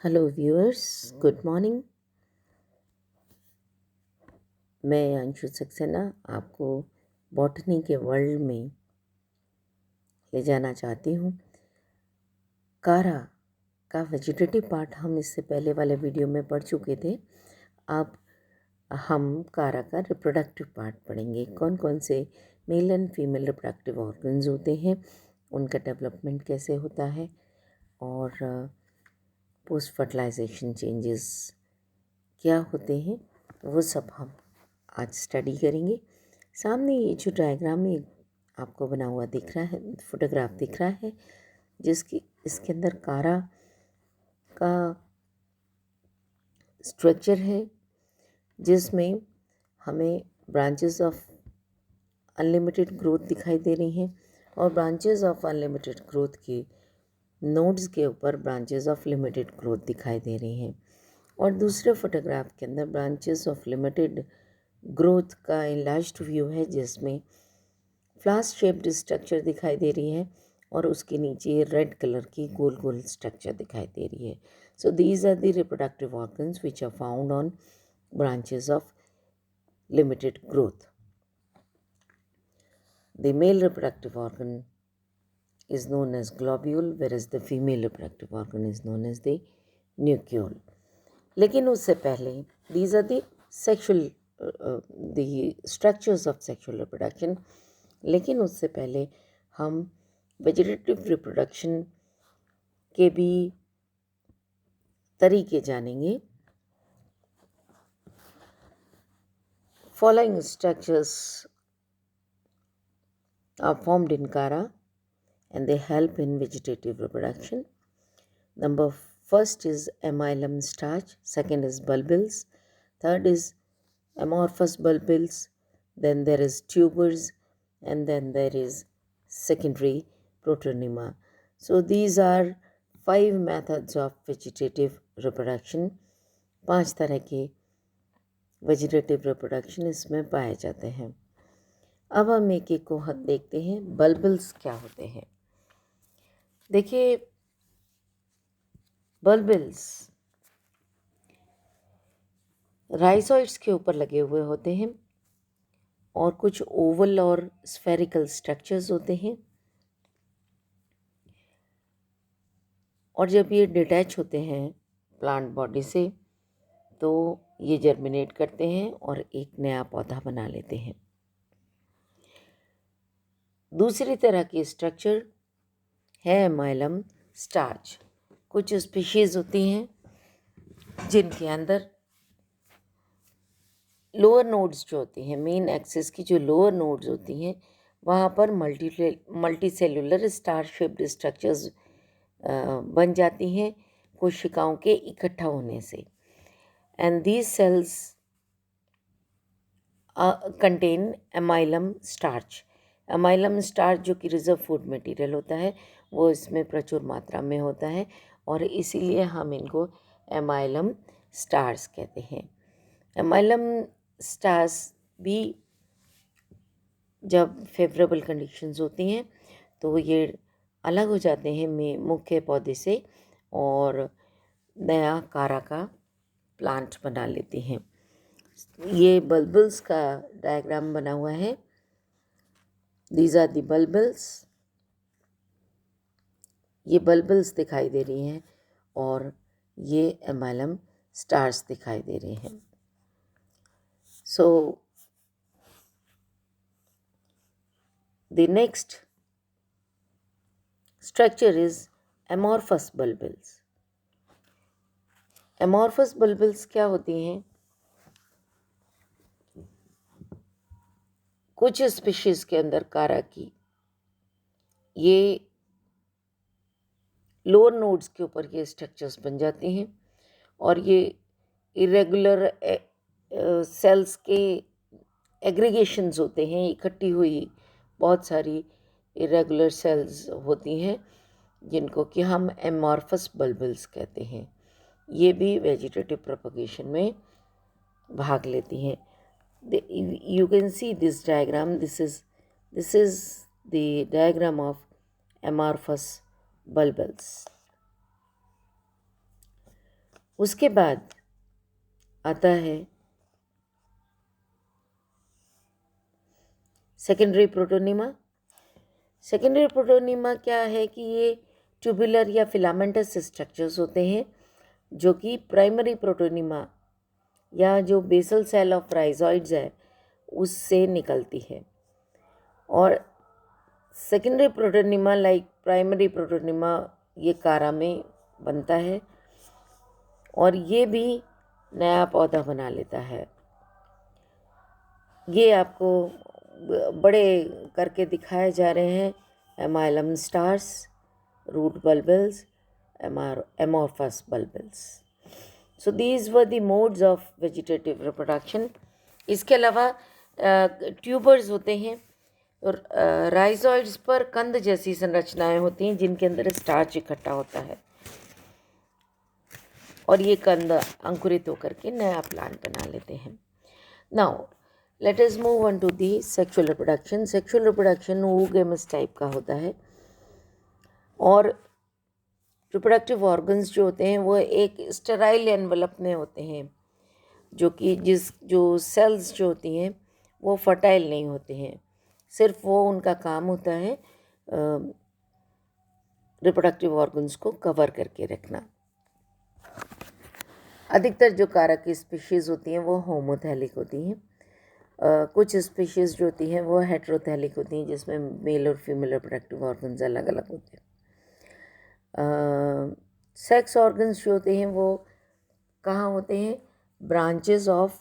Hello viewers, good morning. मैं अंशु सक्सेना आपको botany के वर्ल्ड में ले जाना चाहती हूँ। कारा का वेजिटेटिव पार्ट हम इससे पहले वाले वीडियो में पढ़ चुके थे। अब हम कारा का रिप्रोडक्टिव पार्ट पढ़ेंगे। कौन कौन से male and female reproductive organs होते हैं, उनका डेवलपमेंट कैसे होता है और पोस्ट फर्टिलाइजेशन चेंजेस क्या होते हैं, वो सब हम आज स्टडी करेंगे। सामने ये जो डायग्राम में आपको बना हुआ दिख रहा है, फोटोग्राफ दिख रहा है, इसके अंदर कारा का स्ट्रक्चर है, जिसमें हमें ब्रांचेस ऑफ अनलिमिटेड ग्रोथ दिखाई दे रही हैं और ब्रांचेस ऑफ अनलिमिटेड ग्रोथ के नोड्स के ऊपर ब्रांचेस ऑफ लिमिटेड ग्रोथ दिखाई दे रही हैं। और दूसरे फोटोग्राफ के अंदर ब्रांचेस ऑफ लिमिटेड ग्रोथ का एनलार्ज्ड व्यू है, जिसमें फ्लास्क शेप्ड स्ट्रक्चर दिखाई दे रही है और उसके नीचे रेड कलर की गोल गोल स्ट्रक्चर दिखाई दे रही है। So these are the reproductive organs which are found on branches of limited growth. The male reproductive organ is known as globule, whereas the female reproductive organ is known as the nucleole. लेकिन उससे पहले these are the sexual the structures of sexual reproduction. लेकिन उससे पहले हम vegetative reproduction के भी तरीके जानेंगे। Following structures are formed in Kara and they help in vegetative reproduction. Number first is amylum starch, second is bulbils, third is amorphous bulbils, then there is tubers, and then there is secondary protonema. So these are 5 methods of vegetative reproduction. 5 तरह के vegetative reproduction इसमें पाए जाते हैं। अब हम एक एक को देखते हैं। बल्बल्स क्या होते हैं? देखिए, बल्बल्स राइजोइड्स के ऊपर लगे हुए होते हैं और कुछ ओवल और स्फेरिकल स्ट्रक्चर्स होते हैं, और जब ये डिटैच होते हैं प्लांट बॉडी से तो ये जर्मिनेट करते हैं और एक नया पौधा बना लेते हैं। दूसरी तरह की स्ट्रक्चर है एमाइलम स्टार्च। कुछ स्पीशीज़ होती हैं जिनके अंदर लोअर नोड्स जो होती हैं, मेन एक्सिस की जो लोअर नोड्स होती हैं, वहाँ पर multi cellular star shaped structures बन जाती हैं कोशिकाओं के इकट्ठा होने से। And these cells contain amylum starch. Amylum starch जो कि रिजर्व फूड मटेरियल होता है, वो इसमें प्रचुर मात्रा में होता है और इसीलिए हम इनको एमाइलम स्टार्स कहते हैं। एमाइलम स्टार्स भी जब फेवरेबल कंडीशंस होती हैं तो ये अलग हो जाते हैं मुख्य पौधे से और नया कारा का प्लांट बना लेते हैं। ये बल्बल्स का डायग्राम बना हुआ है। These are the bulbils. ये बल्बल्स दिखाई दे रही हैं और ये एमाइलम स्टार्स दिखाई दे रहे हैं। So the next structure is amorphous bulbils. Amorphous bulbils क्या होती हैं? कुछ स्पीशीज़ के अंदर कारा की ये लोअर नोड्स के ऊपर ये स्ट्रक्चर्स बन जाती हैं और ये इरेगुलर सेल्स के एग्रीगेशंस होते हैं, इकट्ठी हुई बहुत सारी इरेगुलर सेल्स होती हैं जिनको कि हम एमॉर्फस बल्बल्स कहते हैं। ये भी वेजिटेटिव प्रोपगेशन में भाग लेती हैं। You can see this diagram. This is the diagram of amorphous bulbils. उसके बाद आता है सेकेंडरी प्रोटोनिमा। सेकेंडरी प्रोटोनिमा क्या है कि ये ट्यूबुलर या फिलामेंटस स्ट्रक्चर्स होते हैं जो कि प्राइमरी प्रोटोनिमा या जो बेसल सेल ऑफ राइजॉइड्स है उससे निकलती है। और secondary protonema like primary protonema ये कारा में बनता है और ये भी नया पौधा बना लेता है। ये आपको बड़े करके दिखाए जा रहे हैं amylum stars, root bulbils, amorphous bulbils. So these were the modes of vegetative reproduction. इसके अलावा ट्यूबर्स होते हैं और राइजॉइड्स पर कंद जैसी संरचनाएं होती हैं जिनके अंदर स्टार्च इकट्ठा होता है और ये कंद अंकुरित होकर के नया प्लांट बना लेते हैं। Now let us move on to the sexual reproduction. Sexual reproduction oogamous type का होता है और रिप्रोडक्टिव ऑर्गन्स जो होते हैं वो एक स्टेराइल एनवलप में होते हैं जो कि जो सेल्स जो होती हैं वो फर्टाइल नहीं होते हैं। सिर्फ वो उनका काम होता है रिप्रोडक्टिव ऑर्गन्स को कवर करके रखना। अधिकतर जो कारक की स्पीशीज़ होती हैं वो होमोथैलिक होती हैं। कुछ स्पीशीज़ जो होती हैं वो हेट्रोथैलिक होती हैं जिसमें मेल और फीमेल रिप्रोडक्टिव ऑर्गन्स अलग अलग होते हैं। सेक्स ऑर्गन्स जो होते हैं वो कहाँ होते हैं? ब्रांचेस ऑफ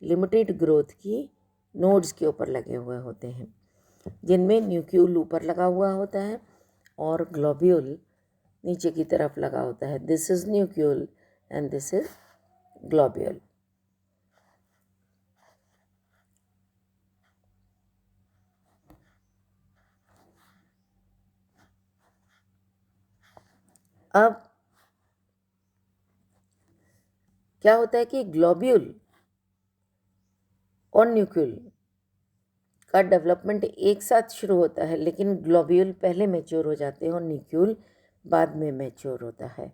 लिमिटेड ग्रोथ की नोड्स के ऊपर लगे हुए होते हैं जिनमें न्यूक्यूल ऊपर लगा हुआ होता है और ग्लोब्यूल नीचे की तरफ लगा होता है। This is nucule and this is globule. अब क्या होता है कि ग्लोब्यूल और न्यूक्यूल का डेवलपमेंट एक साथ शुरू होता है लेकिन ग्लोब्यूल पहले मैच्योर हो जाते हैं और न्यूक्यूल बाद में मैच्योर होता है।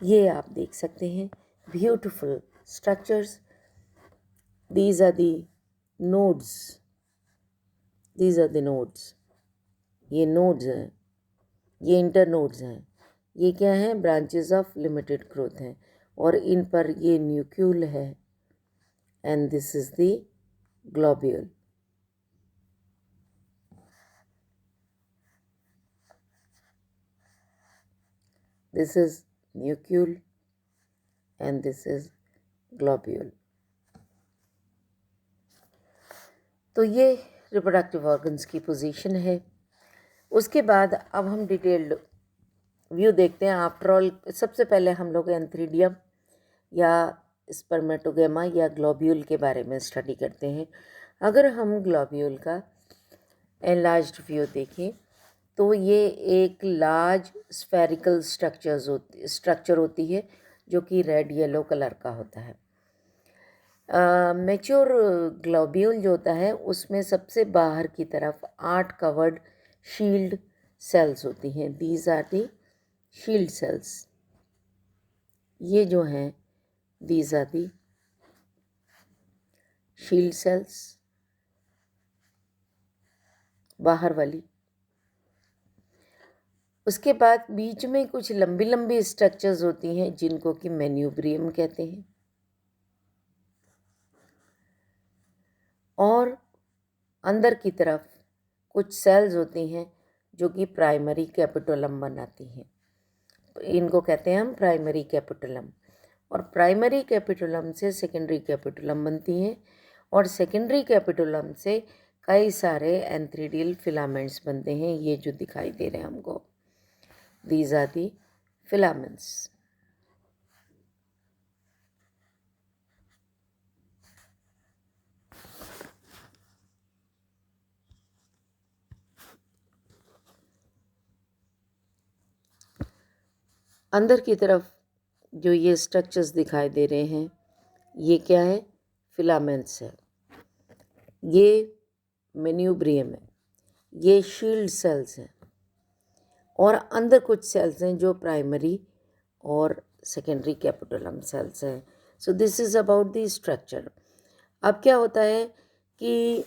ये आप देख सकते हैं beautiful structures. These are the nodes, these are the nodes. ये नोड्स हैं, ये इंटर नोड्स हैं। ये क्या हैं? ब्रांचेस ऑफ लिमिटेड ग्रोथ हैं और इन पर ये न्यूक्यूल है and this is the globule. This is nucleus and this is globule. तो ये रिप्रोडक्टिव ऑर्गन्स की पोजीशन है। उसके बाद अब हम डिटेल्ड व्यू देखते हैं। आफ्टर ऑल सबसे पहले हम लोग एंथ्रीडियम या स्पर्मेटोगेमा या ग्लोब्यूल के बारे में स्टडी करते हैं। अगर हम ग्लोब्यूल का एनलार्ज्ड व्यू देखें तो ये एक लार्ज स्फेरिकल स्ट्रक्चर होती है जो कि रेड येलो कलर का होता है। मैच्योर ग्लोब्यूल जो होता है उसमें सबसे बाहर की तरफ 8 कवर्ड शील्ड सेल्स होती हैं। These are the shield cells. ये जो हैं these are the shield cells, बाहर वाली। उसके बाद बीच में कुछ लंबी लंबी स्ट्रक्चर्स होती हैं जिनको कि मेन्यूब्रियम कहते हैं और अंदर की तरफ कुछ सेल्स होती हैं जो कि प्राइमरी कैपिटोलम बनाती हैं। इनको कहते हैं हम प्राइमरी कैपिटोलम और प्राइमरी कैपिटोलम से सेकेंडरी कैपिटोलम बनती हैं और सेकेंडरी कैपिटोलम से कई सारे एंथ्रीडियल फिलामेंट्स बनते हैं। ये जो दिखाई दे रहे हैं हमको, these are the filaments. अंदर की तरफ जो ये स्ट्रक्चर्स दिखाई दे रहे हैं ये क्या है? फिलामेंट्स है। ये मेन्यूब्रियम है, ये शील्ड सेल्स हैं और अंदर कुछ सेल्स हैं जो प्राइमरी और सेकेंडरी कैपिटुलम सेल्स है। So this is about the structure. अब क्या होता है कि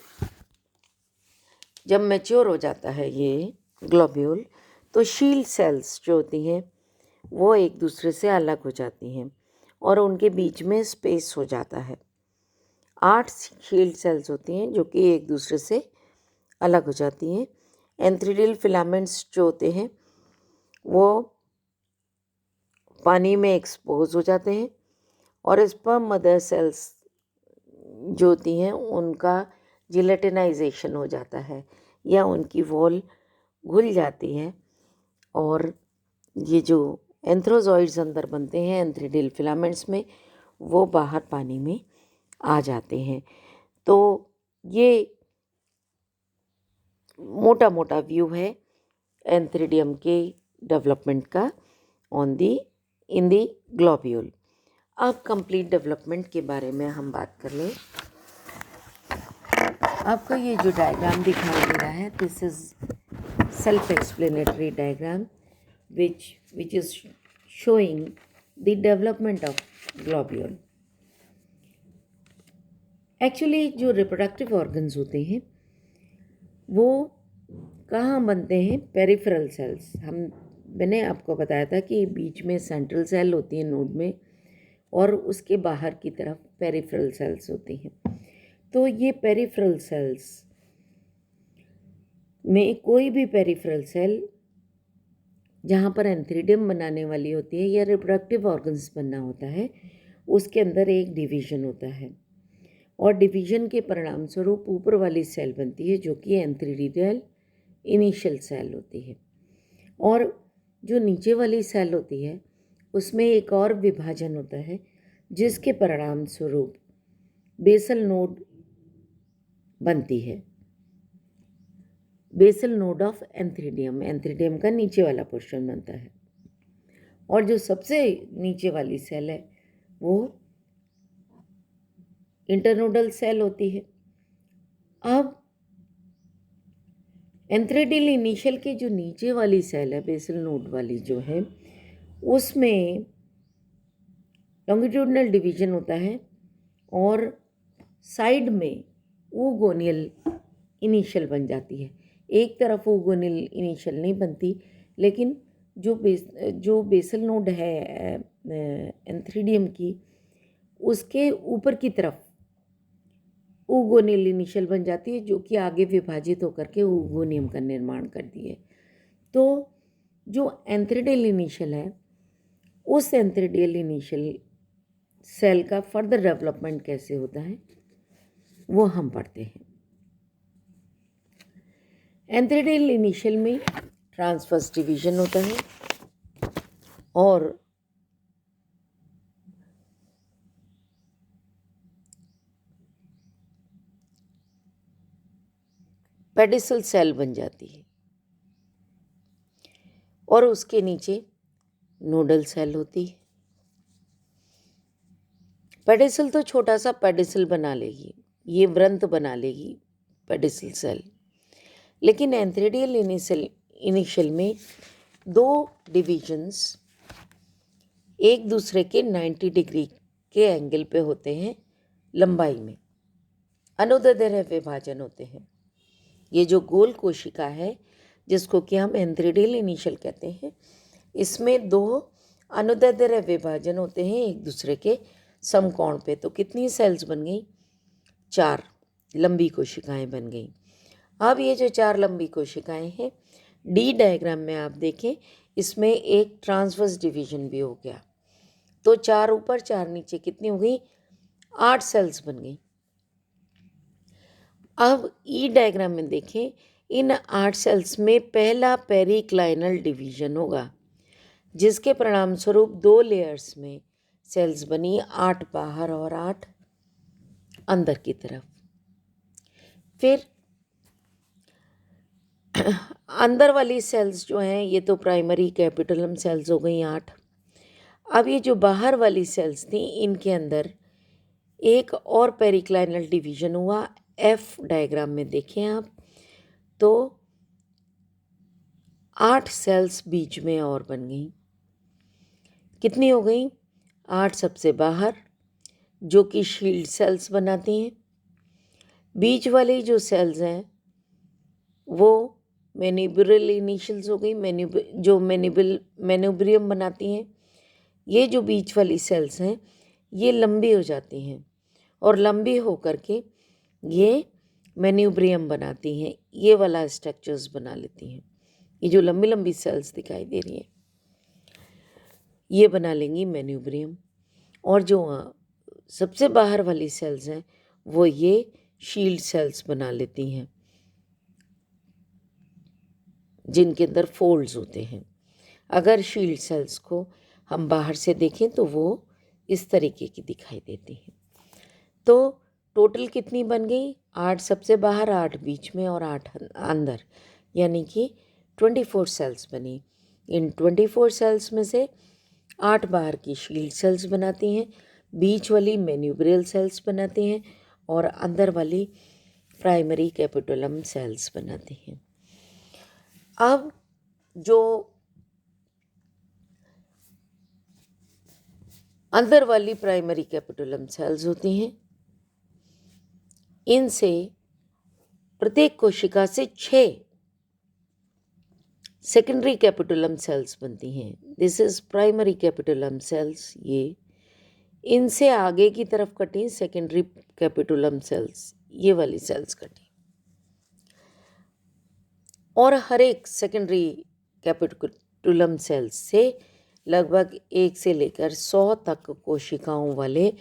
जब मैच्योर हो जाता है ये ग्लोब्यूल, तो शील्ड सेल्स जो होती हैं वो एक दूसरे से अलग हो जाती हैं और उनके बीच में स्पेस हो जाता है। 8 शील्ड सेल्स होती हैं जो कि एक दूसरे से अलग हो जाती हैं। एंथ्रीडियल फिलामेंट्स जो होते हैं वो पानी में एक्सपोज हो जाते हैं और स्पर्म मदर सेल्स जो होती हैं उनका जिलेटिनाइजेशन हो जाता है या उनकी वॉल घुल जाती है और ये जो एंथ्रोजॉइड्स अंदर बनते हैं एंथ्रीडियल फिलामेंट्स में, वो बाहर पानी में आ जाते हैं। तो ये मोटा मोटा व्यू है एंथ्रीडियम के डेवलपमेंट का इन दी ग्लोब्यूल। अब कंप्लीट डेवलपमेंट के बारे में हम बात कर लें। आपको ये जो डायग्राम दिखाई दे रहा है, this is self explanatory diagram which is showing the development of globule. Actually जो रिप्रोडक्टिव ऑर्गन्स होते हैं वो कहाँ बनते हैं? Peripheral cells. मैंने आपको बताया था कि बीच में सेंट्रल सेल होती है नोड में और उसके बाहर की तरफ पेरिफेरल सेल्स होती हैं। तो ये पेरिफेरल सेल्स में कोई भी पेरिफेरल सेल जहाँ पर एंथ्रीडियम बनाने वाली होती है या रिप्रोडक्टिव ऑर्गन्स बनना होता है, उसके अंदर एक डिवीजन होता है और डिवीजन के परिणाम स्वरूप ऊपर वाली सेल बनती है जो कि एंथ्रीडियल इनिशियल सेल होती है और जो नीचे वाली सेल होती है उसमें एक और विभाजन होता है जिसके परिणाम स्वरूप बेसल नोड बनती है। बेसल नोड ऑफ एंथ्रीडियम का नीचे वाला पोर्शन बनता है और जो सबसे नीचे वाली सेल है वो इंटरनोडल सेल होती है। अब एंथ्रीडियल इनिशियल के जो नीचे वाली सेल है बेसल नोड वाली जो है उसमें लॉन्गिट्यूडनल डिवीजन होता है और साइड में ऊगोनियल इनिशियल बन जाती है। एक तरफ ऊगोनियल इनिशियल नहीं बनती, लेकिन जो बेसल नोड है एंथ्रीडियम की उसके ऊपर की तरफ ऊगोनियल इनिशियल बन जाती है जो कि आगे विभाजित होकर के ऊगोनियम का निर्माण करती है। तो जो एंथ्रीडियल इनिशियल है उस एंथ्रीडियल इनिशियल सेल का फर्दर डेवलपमेंट कैसे होता है वो हम पढ़ते हैं। एंथ्रीडियल इनिशियल में ट्रांसवर्स डिवीजन होता है और पेडिसल सेल बन जाती है और उसके नीचे नोडल सेल होती है। पेडिसल तो छोटा सा पेडिसल बना लेगी, ये वृंत बना लेगी पेडिसल सेल, लेकिन एंथ्रीडियल इनिशियल में दो डिविजन्स एक दूसरे के 90 डिग्री के एंगल पे होते हैं लंबाई में, अनुदैर्ध्य विभाजन होते हैं। ये जो गोल कोशिका है जिसको कि हम एंथ्रीडियल इनिशियल कहते हैं, इसमें दो अनुदैर्ध्य विभाजन होते हैं एक दूसरे के समकोण पे। तो कितनी सेल्स बन गई? 4 लंबी कोशिकाएं बन गई। अब ये जो 4 लंबी कोशिकाएं हैं, डी डायग्राम में आप देखें इसमें एक ट्रांसवर्स डिवीजन भी हो गया। तो 4 ऊपर 4 नीचे कितनी हो गई? 8 सेल्स बन गई। अब ई डायग्राम में देखें, इन 8 सेल्स में पहला पेरिक्लाइनल डिवीजन होगा जिसके परिणाम स्वरूप 2 लेयर्स में सेल्स बनी, 8 बाहर और 8 अंदर की तरफ। फिर अंदर वाली सेल्स जो हैं ये तो प्राइमरी कैपिटुलम सेल्स हो गई 8। अब ये जो बाहर वाली सेल्स थी इनके अंदर एक और पेरिक्लाइनल डिवीजन हुआ। एफ डायग्राम में देखें आप तो 8 सेल्स बीच में और बन गई। कितनी हो गई? 8 सबसे बाहर, जो कि शील्ड सेल्स बनाती हैं। बीच वाली जो सेल्स हैं वो मैन्यूब्रल इनिशियल्स हो गई, जो मैन्यूब्रियम बनाती हैं। ये जो बीच वाली सेल्स हैं ये लंबी हो जाती हैं और लंबी हो करके ये मैन्यूब्रियम बनाती हैं, ये वाला स्ट्रक्चर्स बना लेती हैं। ये जो लंबी लंबी सेल्स दिखाई दे रही हैं ये बना लेंगी मैन्यूब्रियम। और जो सबसे बाहर वाली सेल्स हैं वो ये शील्ड सेल्स बना लेती हैं, जिनके अंदर फोल्ड्स होते हैं। अगर शील्ड सेल्स को हम बाहर से देखें तो वो इस तरीके की दिखाई देती हैं। तो टोटल कितनी बन गई? 8 सबसे बाहर, 8 बीच में और 8 अंदर, यानी कि 24 सेल्स बनी। इन 24 सेल्स में से 8 बाहर की शील्ड सेल्स बनाती हैं, बीच वाली मैन्यूब्रियल सेल्स बनाती हैं और अंदर वाली प्राइमरी कैपिटुलम सेल्स बनाती हैं। अब जो अंदर वाली प्राइमरी कैपिटुलम सेल्स होती हैं, इनसे प्रत्येक कोशिका से 6 सेकेंडरी कैपिटुलम सेल्स बनती हैं। This is primary capitulum cells. ये इनसे आगे की तरफ कटी सेकेंडरी कैपिटुलम सेल्स, ये वाली सेल्स कटी। और हर एक सेकेंडरी कैपिटुलम सेल्स से लगभग 1 से लेकर 100 तक कोशिकाओं वाले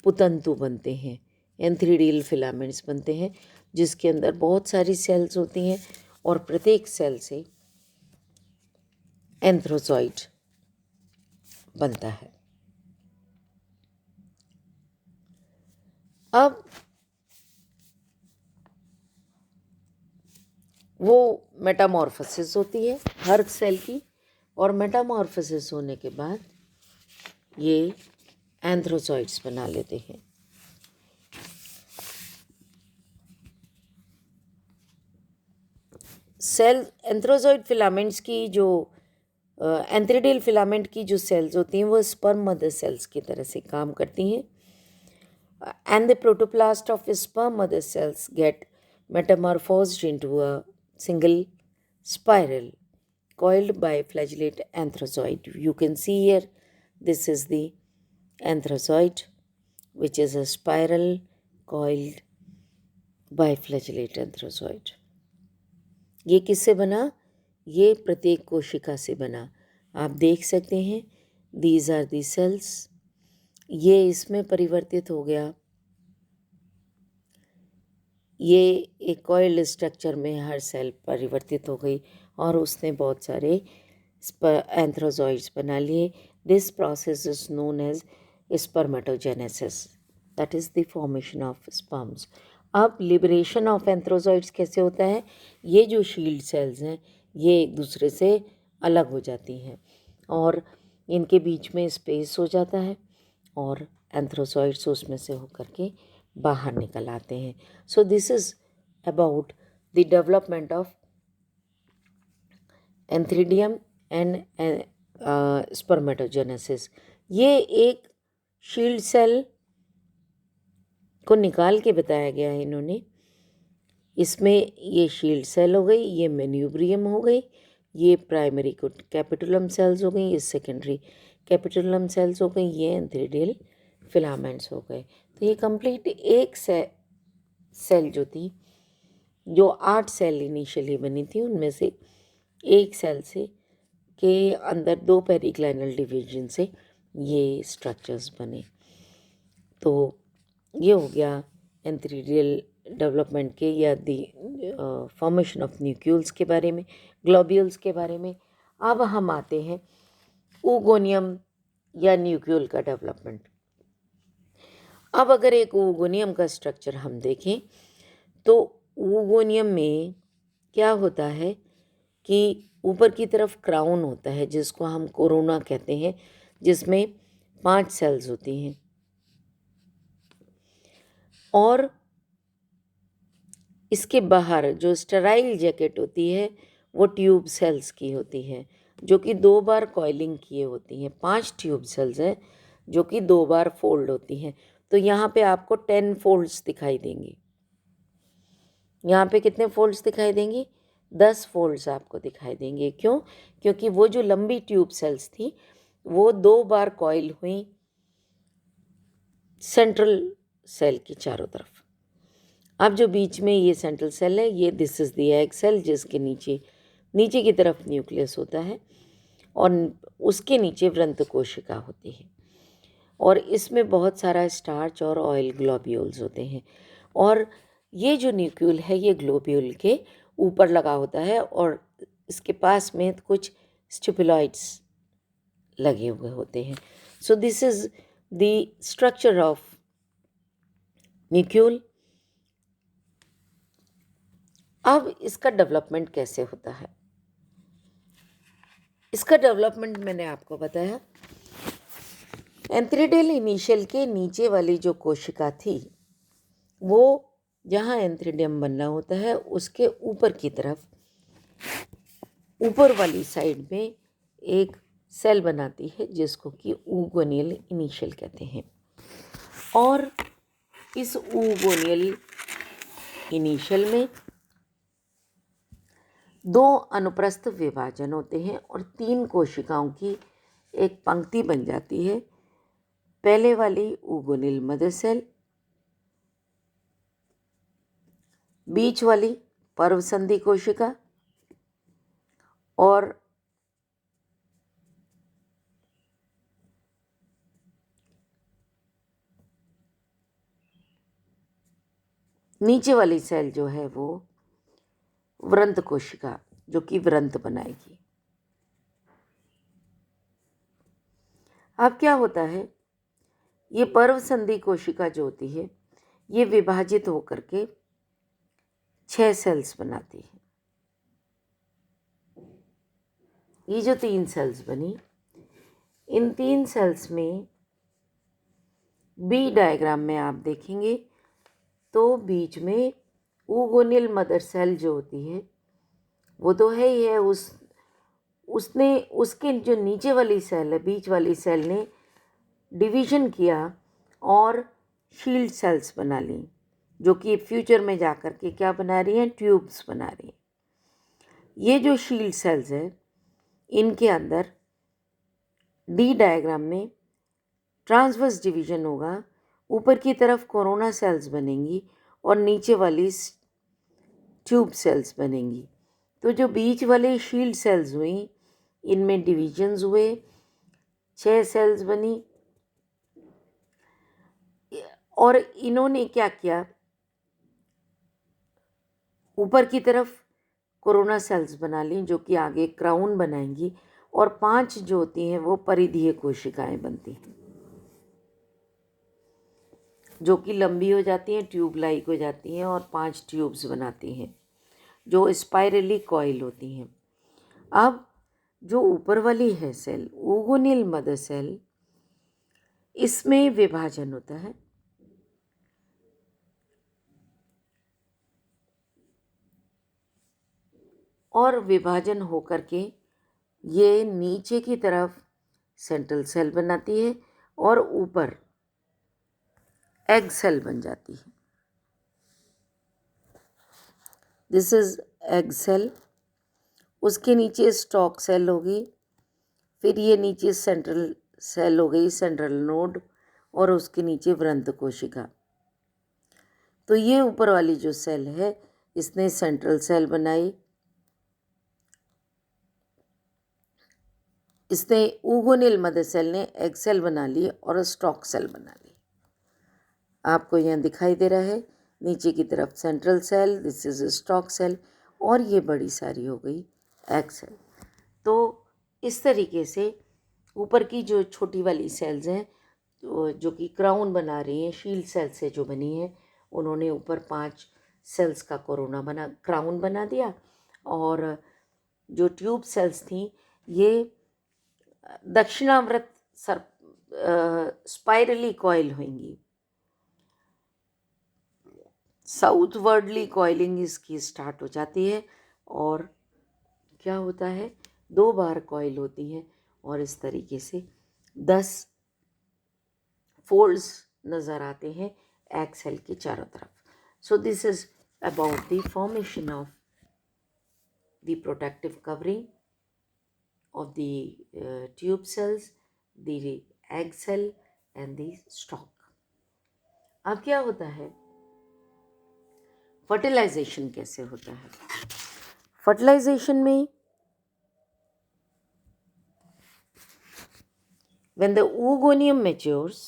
पुतंतु बनते हैं, एंथ्रीडियल फिलामेंट्स बनते हैं, जिसके अंदर बहुत सारी सेल्स होती हैं और प्रत्येक सेल से एंथ्रोजॉइड बनता है। अब वो मेटामॉर्फोसिस होती है हर सेल की, और मेटामॉर्फोसिस होने के बाद ये एंथ्रोजॉइड्स बना लेते हैं। सेल एंथ्रोजॉइड फिलामेंट्स की जो एंथ्रीडियल फिलामेंट की जो सेल्स होती हैं वो स्पर्म मदर सेल्स की तरह से काम करती हैं, and the protoplast of sperm mother cells get metamorphosed into a single spiral coiled biflagellate anthrozoid. You can see here, this is the anthrozoid, which is a spiral coiled biflagellate anthrozoid. ये किससे बना? ये प्रत्येक कोशिका से बना। आप देख सकते हैं, these are the cells. ये इसमें परिवर्तित हो गया, ये एक कॉइल्ड स्ट्रक्चर में हर सेल परिवर्तित हो गई और उसने बहुत सारे एंथ्रोजॉइड्स बना लिए। This process is known as spermatogenesis, that is the formation of sperms. अब लिबरेशन ऑफ एंथ्रोजॉइड्स कैसे होता है? ये जो शील्ड सेल्स हैं ये एक दूसरे से अलग हो जाती हैं और इनके बीच में स्पेस हो जाता है और एंथ्रोजॉइड्स उसमें से होकर के बाहर निकल आते हैं। So this is about the development of antheridium and spermatogenesis. ये एक शील्ड सेल को निकाल के बताया गया है इन्होंने। इसमें ये शील्ड सेल हो गई, ये मैन्यूब्रियम हो गई, ये प्राइमरी कैपिटुलम सेल्स हो गई, ये सेकेंडरी कैपिटुलम सेल्स हो गई, ये एंथ्रीडियल फिलामेंट्स हो गए। तो ये कंप्लीट एक सेल जो थी, जो 8 सेल इनिशियली बनी थी, उनमें से एक सेल से के अंदर 2 पेरिक्लाइनल डिवीजन से ये स्ट्रक्चर्स बने। तो ये हो गया एंथ्रीडियल डेवलपमेंट के या दी फॉर्मेशन ऑफ न्यूक्यूल्स के बारे में, ग्लोब्यूल्स के बारे में। अब हम आते हैं oogoनियम या न्यूक्यूल का डेवलपमेंट। अब अगर एक oogoनियम का स्ट्रक्चर हम देखें तो oogoनियम में क्या होता है कि ऊपर की तरफ क्राउन होता है जिसको हम कोरोना कहते हैं, जिसमें 5 सेल्स होती हैं और इसके बाहर जो स्टेराइल जैकेट होती है वो ट्यूब सेल्स की होती है। जो कि 2 बार कॉइलिंग किए होती हैं। 5 ट्यूब सेल्स हैं जो कि 2 बार फोल्ड होती हैं। तो यहाँ पे आपको 10 फोल्ड्स दिखाई देंगे। यहाँ पे कितने फोल्ड्स दिखाई देंगे? 10 फोल्ड्स आपको दिखाई देंगे। क्यों? क्योंकि वो जो लंबी ट्यूब सेल्स थी वो 2 बार कॉइल हुई सेंट्रल सेल की चारों तरफ। अब जो बीच में ये सेंट्रल सेल है, ये this is the egg cell, जिसके नीचे की तरफ न्यूक्लियस होता है और उसके नीचे वृंत कोशिका होती है और इसमें बहुत सारा स्टार्च और ऑयल ग्लोब्यूल्स होते हैं। और ये जो न्यूक्लियल है ये ग्लोब्यूल के ऊपर लगा होता है और इसके पास में कुछ स्टिपुलॉइड्स लगे हुए होते हैं। So this is the structure of nucule. अब इसका डेवलपमेंट कैसे होता है? इसका डेवलपमेंट मैंने आपको बताया, एंथ्रीडियल इनिशियल के नीचे वाली जो कोशिका थी वो जहाँ एंथ्रीडियम बनना होता है उसके ऊपर की तरफ ऊपर वाली साइड में एक सेल बनाती है जिसको कि ऊगोनियल इनिशियल कहते हैं। और इस ऊगोनियल इनिशियल में 2 अनुप्रस्थ विभाजन होते हैं और 3 कोशिकाओं की एक पंक्ति बन जाती है। पहले वाली ऊगोनियल मदर सेल, बीच वाली पर्वसंधि कोशिका और नीचे वाली सेल जो है वो वृंत कोशिका, जो कि वृंत बनाएगी। अब क्या होता है, ये पर्वसंधि कोशिका जो होती है ये विभाजित होकर के 6 सेल्स बनाती है। ये जो 3 सेल्स बनी, इन 3 सेल्स में बी डायग्राम में आप देखेंगे तो बीच में ऊगोनियल मदर सेल जो होती है वो तो है ही है, उसके जो नीचे वाली सेल है, बीच वाली सेल ने डिवीजन किया और शील्ड सेल्स बना ली, जो कि फ्यूचर में जा कर के क्या बना रही हैं? ट्यूब्स बना रही हैं। ये जो शील्ड सेल्स है इनके अंदर डी डायग्राम में ट्रांसवर्स डिवीजन होगा, ऊपर की तरफ कोरोना सेल्स बनेंगी और नीचे वाली ट्यूब सेल्स बनेंगी। तो जो बीच वाले शील्ड सेल्स हुई इनमें डिविजन्स हुए, 6 सेल्स बनी और इन्होंने क्या किया, ऊपर की तरफ कोरोना सेल्स बना ली जो कि आगे क्राउन बनाएंगी और 5 जो होती हैं वो परिधीय कोशिकाएं बनती हैं जो कि लंबी हो जाती हैं, ट्यूब लाइक हो जाती हैं और 5 ट्यूब्स बनाती हैं जो स्पाइरली कॉइल होती हैं। अब जो ऊपर वाली है सेल ऊगोनियल मदर सेल, इसमें विभाजन होता है और विभाजन होकर के ये नीचे की तरफ सेंट्रल सेल बनाती है और ऊपर एग सेल बन जाती है। दिस इज एग सेल, उसके नीचे स्टॉक सेल होगी, फिर ये नीचे सेंट्रल सेल हो गई, सेंट्रल नोड, और उसके नीचे वृंत कोशिका। तो ये ऊपर वाली जो सेल है इसने सेंट्रल सेल बनाई, इसने ऊगोनियल मदर सेल ने एग सेल बना ली और स्टॉक सेल बना ली। आपको यहाँ दिखाई दे रहा है नीचे की तरफ central cell, this is stalk cell, और ये बड़ी सारी हो गई एग सेल। तो इस तरीके से ऊपर की जो छोटी वाली सेल्स हैं जो कि क्राउन बना रही हैं, शील्ड सेल से जो बनी है, उन्होंने ऊपर 5 सेल्स का क्राउन बना दिया और जो ट्यूब सेल्स थी ये दक्षिणावर्त स्पाइरली कॉइल होंगी, साउथवर्डली कॉइलिंग इसकी स्टार्ट हो जाती है और क्या होता है, 2 बार कॉइल होती है और इस तरीके से 10 फोल्ड्स नज़र आते हैं एग सेल के चारों तरफ. सो this is about the formation of the protective covering of the tube cells, the egg cell and the stalk. अब क्या होता है, फर्टिलाइजेशन कैसे होता है. फर्टिलाइजेशन में when the oogonium matures,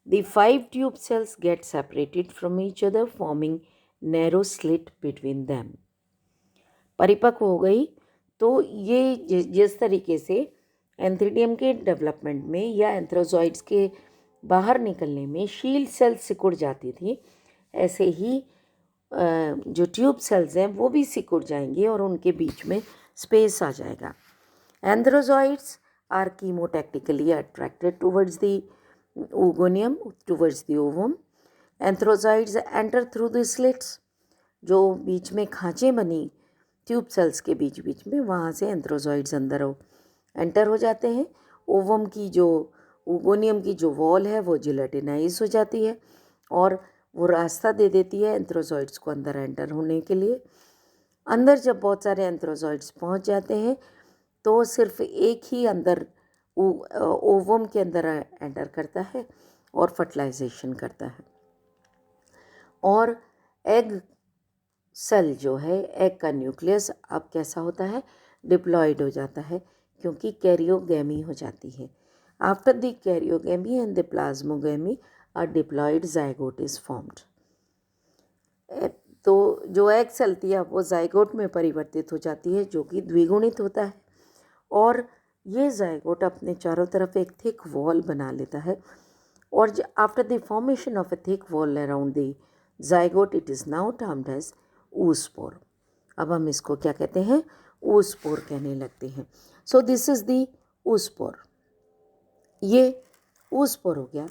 the 5 tube cells get separated from each other, forming narrow slit between them. परिपक्व हो गई तो ये जिस तरीके से एंथ्रीडियम के डेवलपमेंट में या एंथ्रोजॉइड्स के बाहर निकलने में शील्ड सेल्स सिकुड़ जाती थी, ऐसे ही जो ट्यूब सेल्स हैं वो भी सिकुड़ जाएंगे और उनके बीच में स्पेस आ जाएगा. Antherozoids are chemotactically attracted towards the oogonium, towards the ovum. Antherozoids enter through the slits, जो बीच में खांचें बनी ट्यूब सेल्स के बीच बीच में, वहाँ से एंथ्रोजॉइड्स अंदर एंटर हो जाते हैं. ओवम की जो ओगोनियम की जो वॉल है वो जिलेटिनाइज हो जाती है और वो रास्ता दे देती है एंथ्रोजॉइड्स को अंदर एंटर होने के लिए. अंदर जब बहुत सारे एंथ्रोजॉइड्स पहुँच जाते हैं तो सिर्फ एक ही अंदर ओवम के अंदर एंटर करता है और फर्टिलाइजेशन करता है. और एग सेल जो है, एग का न्यूक्लियस अब कैसा होता है, डिप्लॉयड हो जाता है क्योंकि कैरियोगेमी हो जाती है. After the karyogamy and the plasmogamy a diploid zygote is formed. तो जो एग सेल थी अब वो जाइगोट में परिवर्तित हो जाती है जो कि द्विगुणित होता है और ये जाइगोट अपने चारों तरफ एक थिक वॉल बना लेता है. और after the formation of a thick wall around the zygote it is now termed as oospore. अब हम इसको क्या कहते हैं, oospore कहने लगते हैं. So this is the oospore. ये oospore हो गया.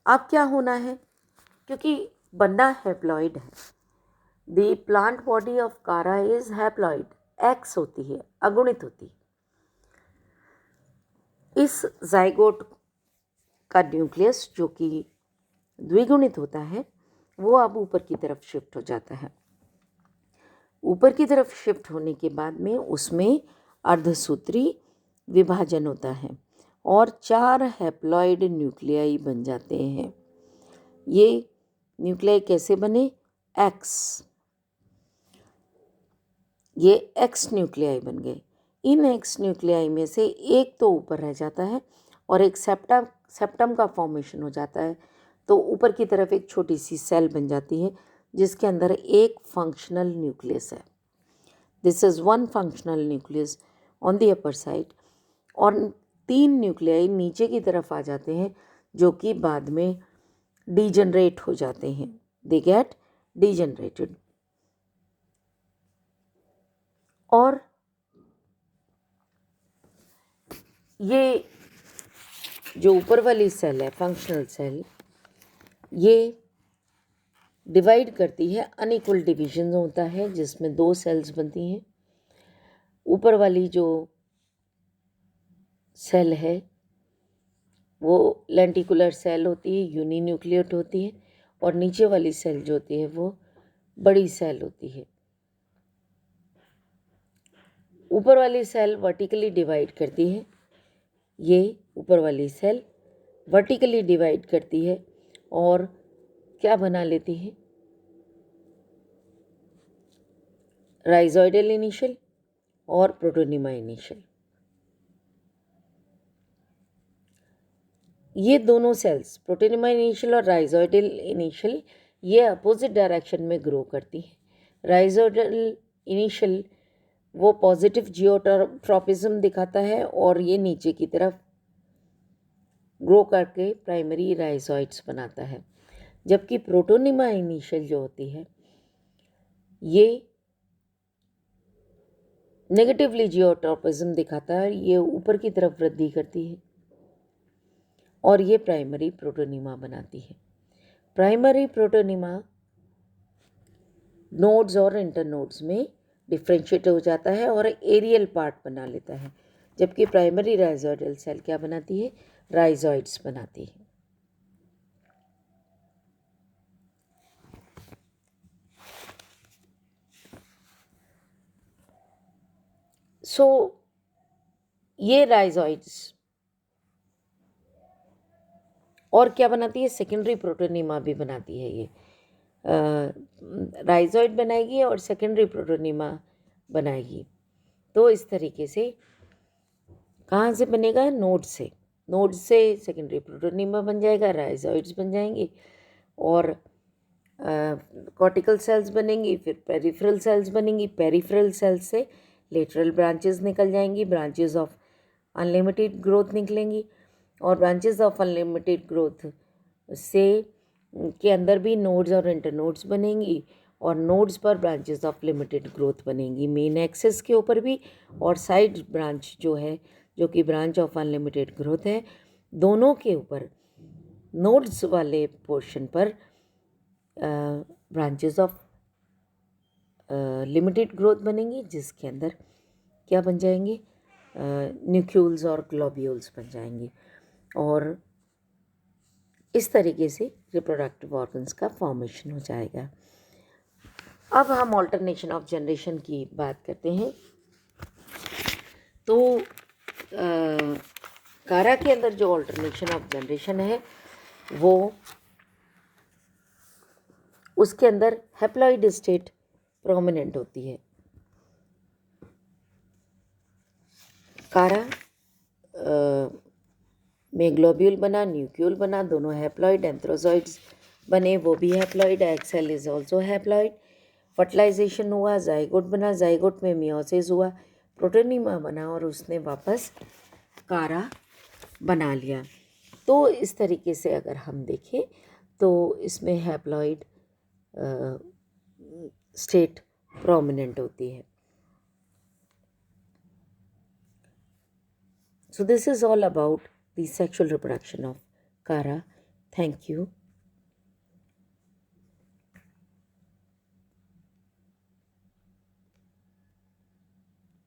अब क्या होना है, क्योंकि बनना हैप्लॉइड है. द प्लांट बॉडी ऑफ कारा इज हैप्लॉइड, एक्स होती है, अगुणित होती है. इस जाइगोट का न्यूक्लियस जो कि द्विगुणित होता है वो अब ऊपर की तरफ शिफ्ट हो जाता है. ऊपर की तरफ शिफ्ट होने के बाद में उसमें अर्धसूत्री विभाजन होता है और 4 हैप्लॉइड न्यूक्लियाई बन जाते हैं. ये न्यूक्लियाई कैसे बने, एक्स, ये एक्स न्यूक्लियाई बन गए. इन एक्स न्यूक्लियाई में से एक तो ऊपर रह जाता है और एक सेप्टम का फॉर्मेशन हो जाता है. तो ऊपर की तरफ एक छोटी सी सेल बन जाती है जिसके अंदर एक फंक्शनल न्यूक्लियस है. This is 1 functional nucleus on the upper side. और 3 न्यूक्लियाई नीचे की तरफ आ जाते हैं जो कि बाद में डीजनरेट हो जाते हैं. They get degenerated. और ये जो ऊपर वाली सेल है, फंक्शनल सेल, ये डिवाइड करती है, अनइक्वल डिवीजन होता है जिसमें 2 सेल्स बनती हैं. ऊपर वाली जो सेल है वो लेंटिकुलर सेल होती है, यूनिन्यूक्लिएट होती है. और नीचे वाली सेल जो होती है वो बड़ी सेल होती है. ऊपर वाली सेल वर्टिकली डिवाइड करती है, ये ऊपर वाली सेल वर्टिकली डिवाइड करती है और क्या बना लेती है, राइजोइडल इनिशियल और प्रोटोनिमा इनिशियल. ये दोनों सेल्स, प्रोटोनिमा इनिशियल और राइजोइडल इनिशियल, ये अपोजिट डायरेक्शन में ग्रो करती है. राइजोइडल इनिशियल वो पॉजिटिव जियोट्रॉपिज्म दिखाता है और ये नीचे की तरफ ग्रो करके प्राइमरी राइजोइड्स बनाता है. जबकि प्रोटोनिमा इनिशियल जो होती है ये नेगेटिवली जियोट्रॉपिज्म दिखाता है, ये ऊपर की तरफ वृद्धि करती है और ये प्राइमरी प्रोटोनिमा बनाती है. प्राइमरी प्रोटोनिमा नोड्स और इंटरनोड्स में डिफ्रेंशिएट हो जाता है और एरियल पार्ट बना लेता है, जबकि प्राइमरी राइजोइडल सेल क्या बनाती है, राइजोइड्स बनाती है। सो ये राइजोइड्स और क्या बनाती है, सेकेंडरी प्रोटोनीमा भी बनाती है। ये राइजोइड बनाएगी और सेकेंडरी प्रोटोनीमा बनाएगी। तो इस तरीके से कहाँ से बनेगा, नोड से, नोड से सेकेंडरी प्रोटोनीमा बन जाएगा, राइजोइड्स बन जाएंगी और कॉर्टिकल सेल्स बनेंगी, फिर पेरिफेरल सेल्स बनेंगी, पेरिफेरल सेल्स से लेटरल ब्रांचेस निकल जाएंगी, ब्रांचेस ऑफ अनलिमिटेड ग्रोथ निकलेंगी और ब्रांचेस ऑफ अनलिमिटेड ग्रोथ से के अंदर भी नोड्स और इंटरनोड्स बनेंगी और नोड्स पर ब्रांचेस ऑफ लिमिटेड ग्रोथ बनेंगी, मेन एक्सेस के ऊपर भी और साइड ब्रांच जो है, जो कि ब्रांच ऑफ अनलिमिटेड ग्रोथ है, दोनों के ऊपर नोड्स वाले पोर्शन पर ब्रांचेस ऑफ लिमिटेड ग्रोथ बनेंगी, जिसके अंदर क्या बन जाएंगे, न्यूक्लियस और ग्लोब्यूल्स बन जाएंगे और इस तरीके से रिप्रोडक्टिव ऑर्गन्स का फॉर्मेशन हो जाएगा। अब हम ऑल्टरनेशन ऑफ जनरेशन की बात करते हैं। तो कारा के अंदर जो ऑल्टरनेशन ऑफ जनरेशन है वो उसके अंदर हैप्लॉइड स्टेट प्रोमिनेंट होती है। कारा में ग्लोब्यूल बना, न्यूक्लियल बना, दोनों हैप्लॉइड, एंथ्रोजॉइड्स बने, वो भी haploid, egg cell is also haploid, fertilization हुआ, जाइगोट बना, जाइगोट में मियोसिस हुआ, प्रोटोनीमा बना और उसने वापस कारा बना लिया। तो इस तरीके से अगर हम देखें तो इसमें हैप्लॉइड स्टेट प्रोमिनेंट होती है। So this is all about the sexual reproduction of Kara. Thank you.